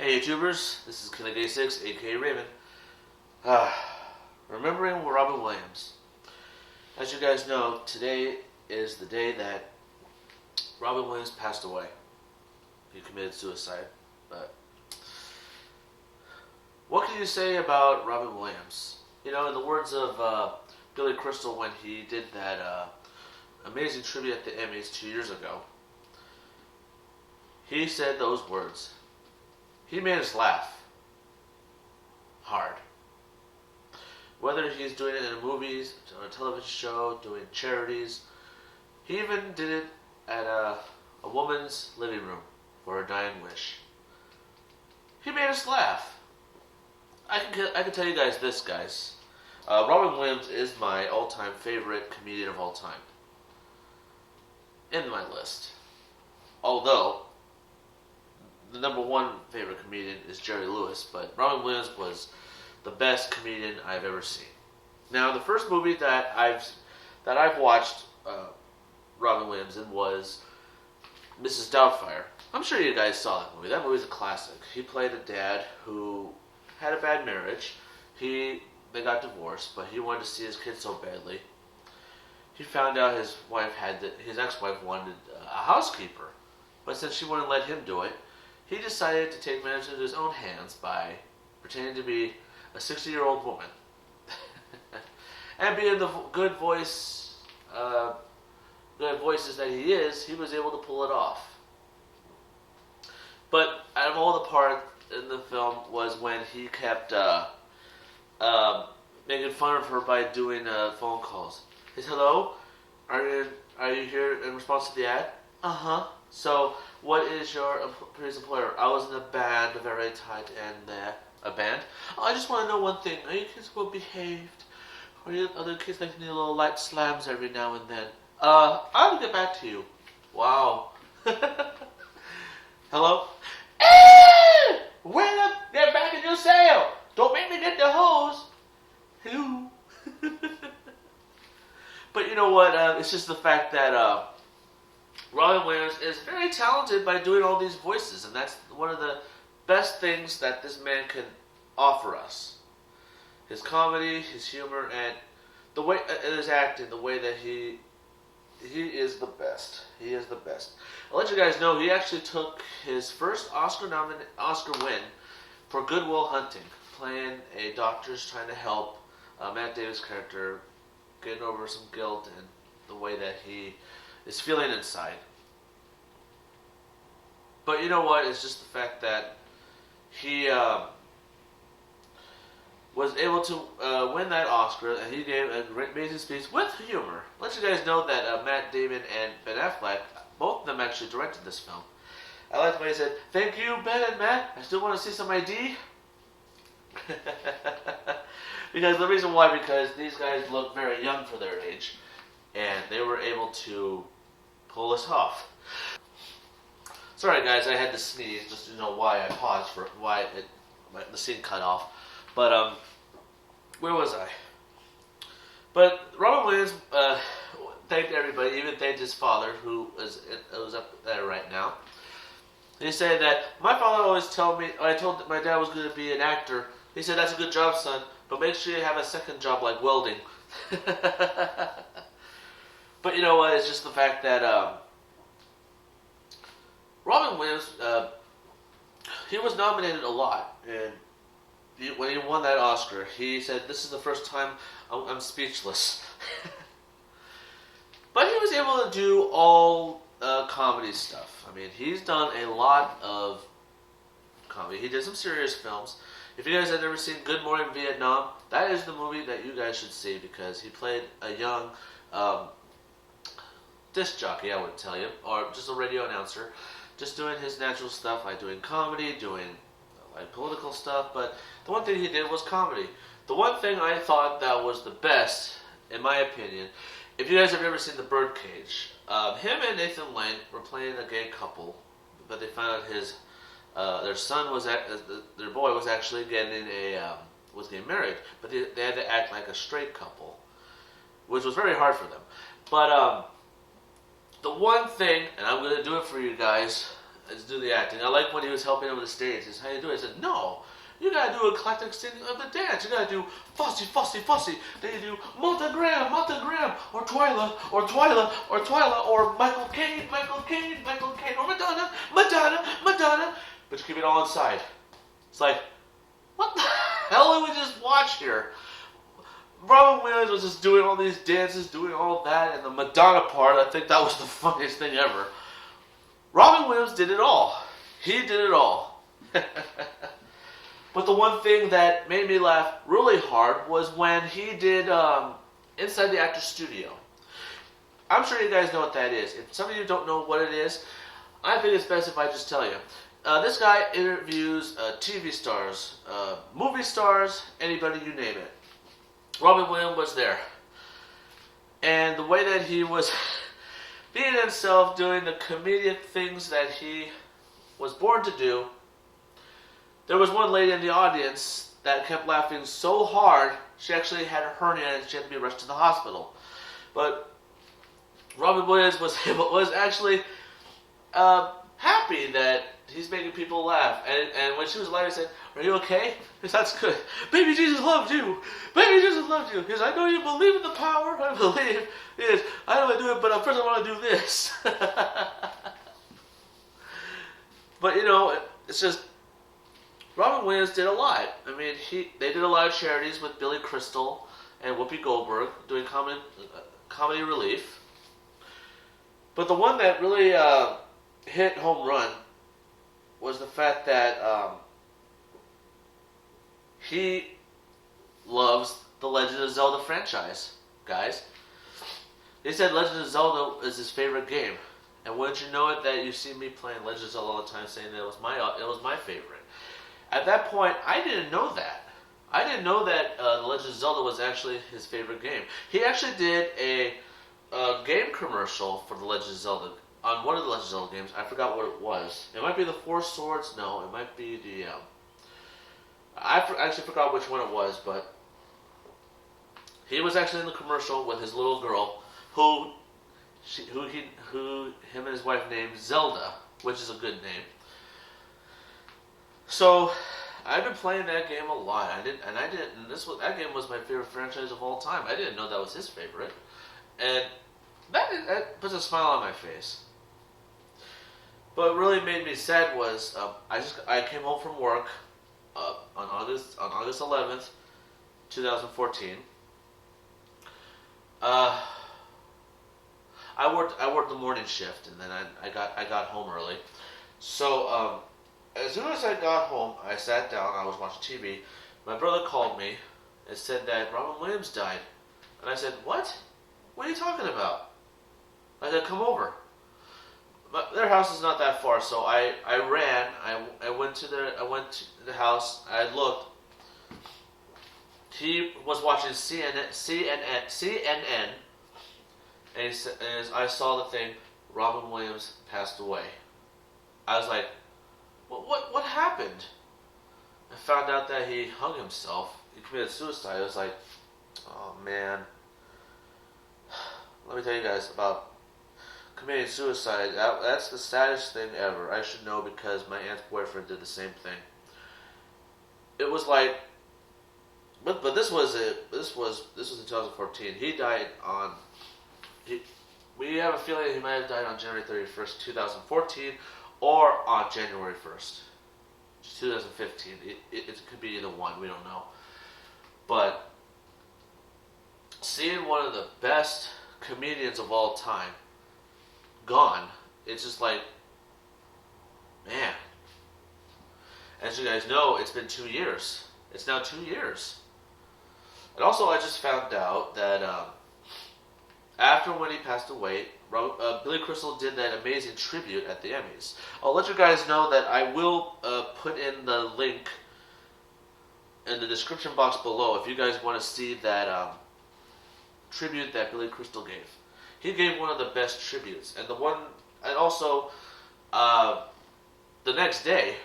Hey YouTubers, this is Kinnig86, aka Raymond. Remembering Robin Williams. As you guys know, today is the day that Robin Williams passed away. He committed suicide. But what can you say about Robin Williams? You know, in the words of Billy Crystal when he did that amazing tribute at the Emmys 2 years ago, he said those words. He made us laugh hard. Whether he's doing it in movies, on a television show, doing charities, he even did it at a woman's living room for a dying wish. He made us laugh. I can tell you guys this, guys. Robin Williams is my all-time favorite comedian of all time. In my list. Although the number one favorite comedian is Jerry Lewis, but Robin Williams was the best comedian I've ever seen. Now, the first movie that I've watched Robin Williams in was Mrs. Doubtfire. I'm sure you guys saw that movie. That movie's a classic. He played a dad who had a bad marriage. They got divorced, but he wanted to see his kids so badly. He found out his ex-wife wanted a housekeeper, but since she wouldn't let him do it, he decided to take matters into his own hands by pretending to be a 60-year-old woman. And being the good voices that he is, he was able to pull it off. But out of all the part in the film was when he kept making fun of her by doing phone calls. He said, "Hello, are you here in response to the ad?" "Uh-huh. So, what is your previous employer?" "I was in a band, very tight, and a band." "Oh, I just want to know one thing. Are you kids well behaved? Or are you other kids like need little light slams every now and then?" I'll get back to you." Wow. "Hello?" "Wait up! Get back in your cell! Don't make me get the hose!" "Hello?" But you know what? It's just the fact that Robin Williams is very talented by doing all these voices, and that's one of the best things that this man can offer us. His comedy, his humor, and the way his acting, the way that he is the best. He is the best. I'll let you guys know he actually took his first Oscar win for Good Will Hunting, playing a doctor who's trying to help Matt Damon's character getting over some guilt and the way that he is feeling inside. But you know what? It's just the fact that he was able to win that Oscar, and he gave a great, amazing speech with humor. Let you guys know that Matt Damon and Ben Affleck, both of them actually directed this film. I liked when he said, "Thank you, Ben and Matt. I still want to see some ID." Because the reason why, because these guys look very young for their age, and they were able to pull this off. Sorry guys, I had to sneeze just to know why I paused for the scene cut off. But where was I? But Robin Williams thanked everybody, even thanked his father, who was up there right now. He said that my father always told me, I told my dad was going to be an actor. He said, "That's a good job, son, but make sure you have a second job like welding." But you know what? It's just the fact that Robin Williams, he was nominated a lot, and when he won that Oscar, he said, "This is the first time I'm speechless." But he was able to do all comedy stuff. I mean, he's done a lot of comedy. He did some serious films. If you guys have never seen Good Morning Vietnam, that is the movie that you guys should see, because he played a young disc jockey, I would tell you, or just a radio announcer, just doing his natural stuff, like doing comedy, doing like political stuff. But the one thing he did was comedy. The one thing I thought that was the best, in my opinion, if you guys have ever seen The Birdcage, him and Nathan Lane were playing a gay couple, but they found out their boy was actually getting married, but they had to act like a straight couple, which was very hard for them. But the one thing, and I'm going to do it for you guys, do the acting. I like when he was helping him with the stage. He said, "How you doing?" I said, "No, you gotta do a eclectic singing of the dance. You gotta do fussy, fussy, fussy. Then you do Montagram, Montagram, or Twyla, or Twyla, or Twyla, or Michael Caine, Michael Caine, Michael Caine, or Madonna, Madonna, Madonna." But you keep it all inside. It's like, what the hell did we just watch here? Robin Williams was just doing all these dances, doing all that, and the Madonna part, I think that was the funniest thing ever. Robin Williams did it all. He did it all. But the one thing that made me laugh really hard was when he did Inside the Actors Studio. I'm sure you guys know what that is. If some of you don't know what it is, I think it's best if I just tell you. This guy interviews TV stars, movie stars, anybody, you name it. Robin Williams was there. And the way that he was being himself, doing the comedic things that he was born to do, there was one lady in the audience that kept laughing so hard, she actually had a hernia and she had to be rushed to the hospital. But Robin Williams was actually happy that he's making people laugh. And when she was laughing, he said, "Are you okay?" He said, "That's good. Baby Jesus loved you. Baby Jesus loved you." He says, "I know you believe in the power. I believe." Yes, I don't want to do it, but first I want to do this. But, you know, it's just, Robin Williams did a lot. I mean, they did a lot of charities with Billy Crystal and Whoopi Goldberg doing comedy relief. But the one that really hit home run was the fact that he loves the Legend of Zelda franchise, guys. He said Legend of Zelda is his favorite game. And wouldn't you know it that you see me playing Legend of Zelda all the time, saying that it was my favorite. At that point, I didn't know that. I didn't know that The Legend of Zelda was actually his favorite game. He actually did a game commercial for The Legend of Zelda on one of the Legend of Zelda games. I forgot what it was. It might be the Four Swords. No, it might be the... I actually forgot which one it was, but he was actually in the commercial with his little girl, who him and his wife named Zelda, which is a good name. So I've been playing that game a lot. That game was my favorite franchise of all time. I didn't know that was his favorite, and that puts a smile on my face. But what really made me sad was I came home from work on August 11th, 2014. I worked the morning shift, and then I got home early. So as soon as I got home, I sat down. I was watching TV. My brother called me and said that Robin Williams died, and I said, "What? What are you talking about?" I said, "Come over." But their house is not that far, so I ran. I went to the house. I looked. He was watching CNN, and I saw the thing, Robin Williams passed away. I was like, what happened? I found out that he hung himself. He committed suicide. I was like, oh man. Let me tell you guys about committing suicide. That's the saddest thing ever. I should know because my aunt's boyfriend did the same thing. It was like, but this was in 2014. He died on. We have a feeling he might have died on January 31st, 2014, or on January 1st, 2015. It could be either one. We don't know. But seeing one of the best comedians of all time gone, it's just like, man. As you guys know, it's been 2 years. It's now 2 years. And also, I just found out that after when he passed away, Billy Crystal did that amazing tribute at the Emmys. I'll let you guys know that I will put in the link in the description box below if you guys want to see that tribute that Billy Crystal gave. He gave one of the best tributes, and also the next day,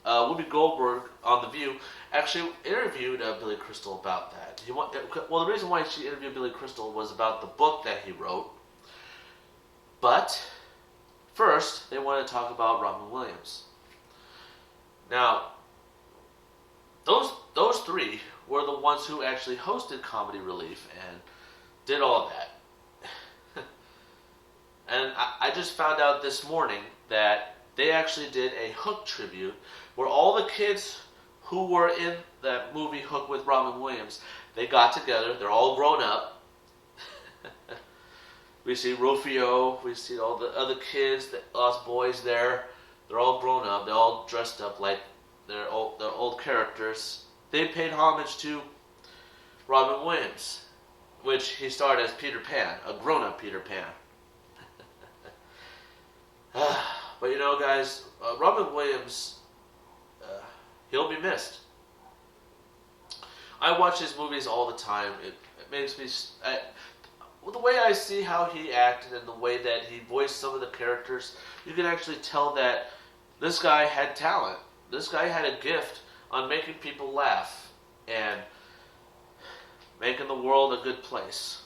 Whoopi Goldberg on The View actually interviewed Billy Crystal about that. The reason why she interviewed Billy Crystal was about the book that he wrote. But first, they want to talk about Robin Williams. Now, those three were the ones who actually hosted Comedy Relief and did all of that. And I just found out this morning that they actually did a Hook tribute where all the kids who were in that movie Hook with Robin Williams, they got together. They're all grown up. We see Rufio. We see all the other kids, the Lost Boys there. They're all grown up. They're all dressed up like their old characters. They paid homage to Robin Williams, which he starred as Peter Pan, a grown-up Peter Pan. But you know, guys, Robin Williams, he'll be missed. I watch his movies all the time. It makes me... the way I see how he acted and the way that he voiced some of the characters, you can actually tell that this guy had talent. This guy had a gift on making people laugh and making the world a good place.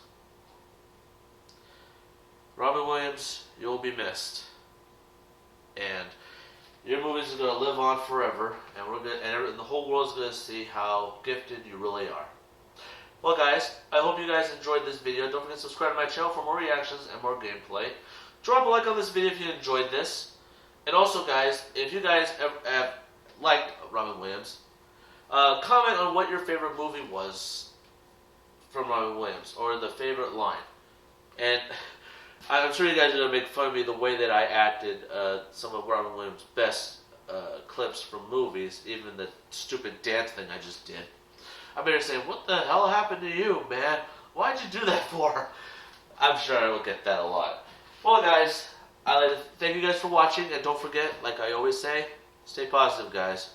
Robin Williams, you'll be missed. And your movies are going to live on forever, and the whole world's going to see how gifted you really are. Well, guys, I hope you guys enjoyed this video. Don't forget to subscribe to my channel for more reactions and more gameplay. Drop a like on this video if you enjoyed this. And also, guys, if you guys have liked Robin Williams, comment on what your favorite movie was from Robin Williams, or the favorite line. And I'm sure you guys are going to make fun of me the way that I acted some of Robin Williams' best clips from movies, even the stupid dance thing I just did. I better say, what the hell happened to you, man? Why'd you do that for? I'm sure I will get that a lot. Well, guys, I'd like to thank you guys for watching, and don't forget, like I always say, stay positive, guys.